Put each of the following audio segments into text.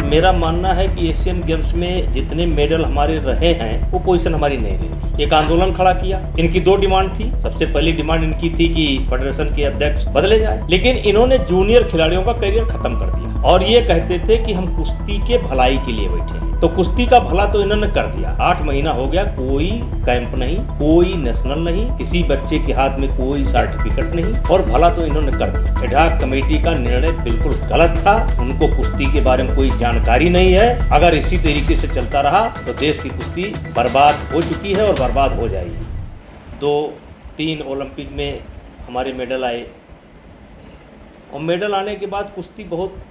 मेरा मानना है कि एशियन गेम्स में जितने मेडल हमारे रहे हैं वो पोजीशन हमारी नहीं रही। एक आंदोलन खड़ा किया। इनकी दो डिमांड थी। सबसे पहली डिमांड इनकी थी कि फेडरेशन के अध्यक्ष बदले जाए, लेकिन इन्होंने जूनियर खिलाड़ियों का करियर खत्म कर दिया और ये कहते थे कि हम कुश्ती के भलाई के लिए बैठे हैं। तो कुश्ती का भला तो इन्होंने कर दिया। 8 महीना हो गया, कोई कैंप नहीं, कोई नेशनल नहीं, किसी बच्चे के हाथ में कोई सर्टिफिकेट नहीं और भला तो इन्होंने कर दिया। एडहॉक कमेटी का निर्णय बिल्कुल गलत था। उनको कुश्ती के बारे में कोई जानकारी नहीं है। अगर इसी तरीके से चलता रहा तो देश की कुश्ती बर्बाद हो चुकी है और बर्बाद हो जाएगी। 2-3 ओलंपिक में हमारे मेडल आए और मेडल आने के बाद कुश्ती बहुत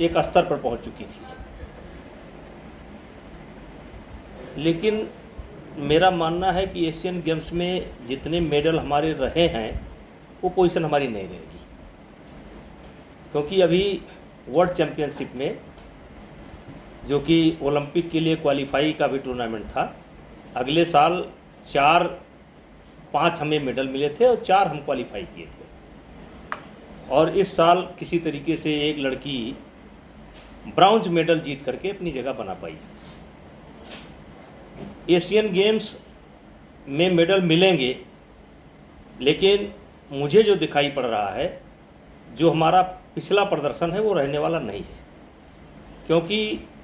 एक स्तर पर पहुंच चुकी थी, लेकिन मेरा मानना है कि एशियन गेम्स में जितने मेडल हमारे रहे हैं वो पोजीशन हमारी नहीं रहेगी, क्योंकि अभी वर्ल्ड चैम्पियनशिप में, जो कि ओलंपिक के लिए क्वालिफाई का भी टूर्नामेंट था, अगले साल 4-5 हमें मेडल मिले थे और 4 हम क्वालिफाई किए थे। और इस साल किसी तरीके से एक लड़की ब्रॉन्ज मेडल जीत करके अपनी जगह बना पाई। एशियन गेम्स में मेडल मिलेंगे, लेकिन मुझे जो दिखाई पड़ रहा है, जो हमारा पिछला प्रदर्शन है वो रहने वाला नहीं है, क्योंकि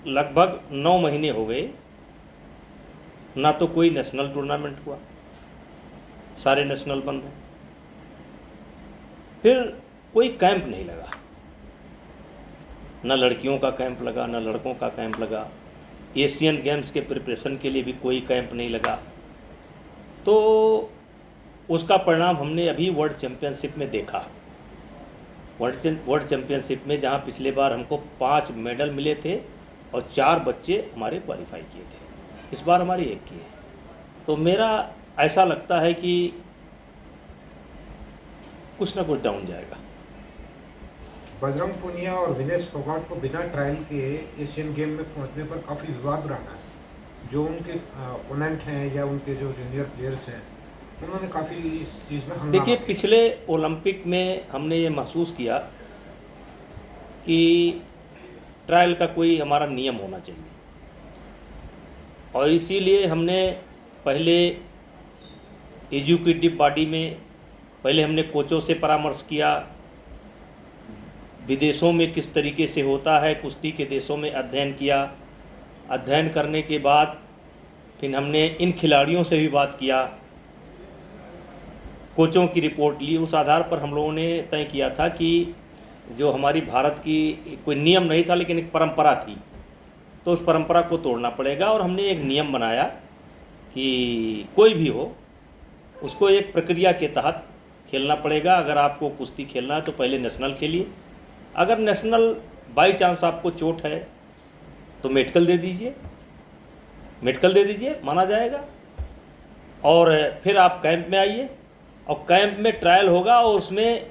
लगभग 9 महीने हो गए ना तो कोई नेशनल टूर्नामेंट हुआ, सारे नेशनल बंद हैं, फिर कोई कैंप नहीं लगा, ना लड़कियों का कैंप लगा ना लड़कों का कैंप लगा। एशियन गेम्स के प्रिपरेशन के लिए भी कोई कैंप नहीं लगा। तो उसका परिणाम हमने अभी वर्ल्ड चैम्पियनशिप में देखा। वर्ल्ड चैम्पियनशिप में जहां पिछले बार हमको 5 मेडल मिले थे और 4 बच्चे हमारे क्वालिफाई किए थे, इस बार हमारी 1 की है। तो मेरा ऐसा लगता है कि कुछ ना कुछ डाउन जाएगा। बजरंग पूनिया और विनेश फोगाट को बिना ट्रायल के एशियन गेम में पहुंचने पर काफ़ी विवाद रहा है। जो उनके ओपोनेंट हैं या उनके जो जूनियर प्लेयर्स हैं, उन्होंने काफ़ी इस चीज़ में हंगामा देखिए, किया। पिछले ओलंपिक में हमने ये महसूस किया कि ट्रायल का कोई हमारा नियम होना चाहिए और इसीलिए हमने पहले एजुकेटिव बॉडी में पहले हमने कोचों से परामर्श किया, विदेशों में किस तरीके से होता है कुश्ती के देशों में अध्ययन किया। अध्ययन करने के बाद फिर हमने इन खिलाड़ियों से भी बात किया, कोचों की रिपोर्ट ली। उस आधार पर हम लोगों ने तय किया था कि जो हमारी भारत की कोई नियम नहीं था लेकिन एक परंपरा थी, तो उस परंपरा को तोड़ना पड़ेगा और हमने एक नियम बनाया कि कोई भी हो उसको एक प्रक्रिया के तहत खेलना पड़ेगा। अगर आपको कुश्ती खेलना है तो पहले नेशनल खेलिए, अगर नेशनल बाई चांस आपको चोट है तो मेडिकल दे दीजिए, माना जाएगा, और फिर आप कैंप में आइए और कैंप में ट्रायल होगा और उसमें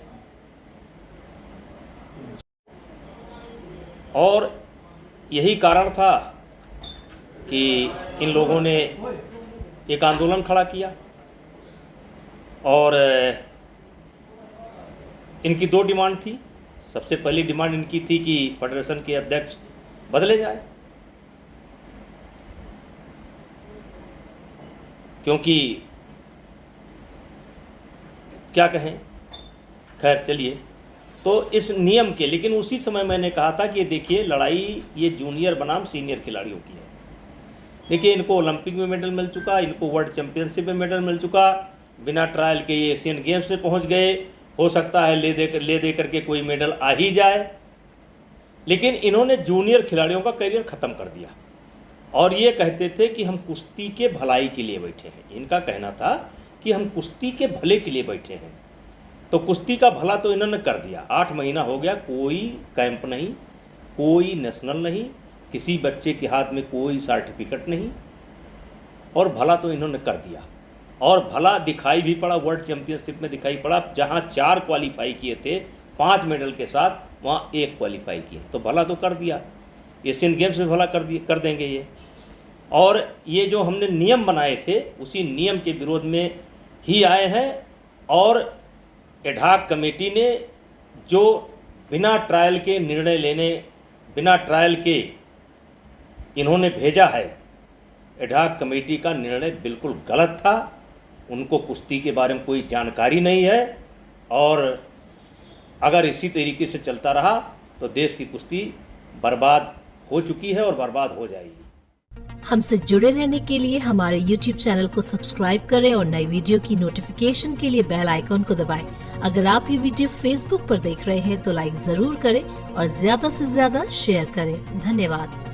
और यही कारण था कि इन लोगों ने एक आंदोलन खड़ा किया और इनकी 2 डिमांड थी। सबसे पहली डिमांड इनकी थी कि फेडरेशन के अध्यक्ष बदले जाए, क्योंकि क्या कहें, खैर चलिए। तो इस नियम के, लेकिन उसी समय मैंने कहा था कि ये देखिए, लड़ाई ये जूनियर बनाम सीनियर खिलाड़ियों की है। देखिए, इनको ओलंपिक में मेडल मिल चुका, इनको वर्ल्ड चैम्पियनशिप में मेडल मिल चुका, बिना ट्रायल के ये एशियन गेम्स में पहुंच गए। हो सकता है ले दे करके कोई मेडल आ ही जाए, लेकिन इन्होंने जूनियर खिलाड़ियों का करियर ख़त्म कर दिया और ये कहते थे कि हम कुश्ती के भलाई के लिए बैठे हैं। इनका कहना था कि हम कुश्ती के भले के लिए बैठे हैं। तो कुश्ती का भला तो इन्होंने कर दिया। 8 महीना हो गया, कोई कैंप नहीं, कोई नेशनल नहीं, किसी बच्चे के हाथ में कोई सर्टिफिकेट नहीं और भला तो इन्होंने कर दिया। और भला दिखाई भी पड़ा, वर्ल्ड चैम्पियनशिप में दिखाई पड़ा, जहां 4 क्वालिफाई किए थे 5 मेडल के साथ, वहां 1 क्वालिफाई किए। तो भला तो कर दिया, एशियन गेम्स में भला कर देंगे ये। और ये जो हमने नियम बनाए थे उसी नियम के विरोध में ही आए हैं और एडहॉक कमेटी ने जो बिना ट्रायल के निर्णय लेने, बिना ट्रायल के इन्होंने भेजा है, एडहॉक कमेटी का निर्णय बिल्कुल गलत था। उनको कुश्ती के बारे में कोई जानकारी नहीं है और अगर इसी तरीके से चलता रहा तो देश की कुश्ती बर्बाद हो चुकी है और बर्बाद हो जाएगी। हमसे जुड़े रहने के लिए हमारे YouTube चैनल को सब्सक्राइब करें और नई वीडियो की नोटिफिकेशन के लिए बेल आइकॉन को दबाएं। अगर आप ये वीडियो Facebook पर देख रहे हैं तो लाइक जरूर करें और ज्यादा से ज्यादा शेयर करें। धन्यवाद।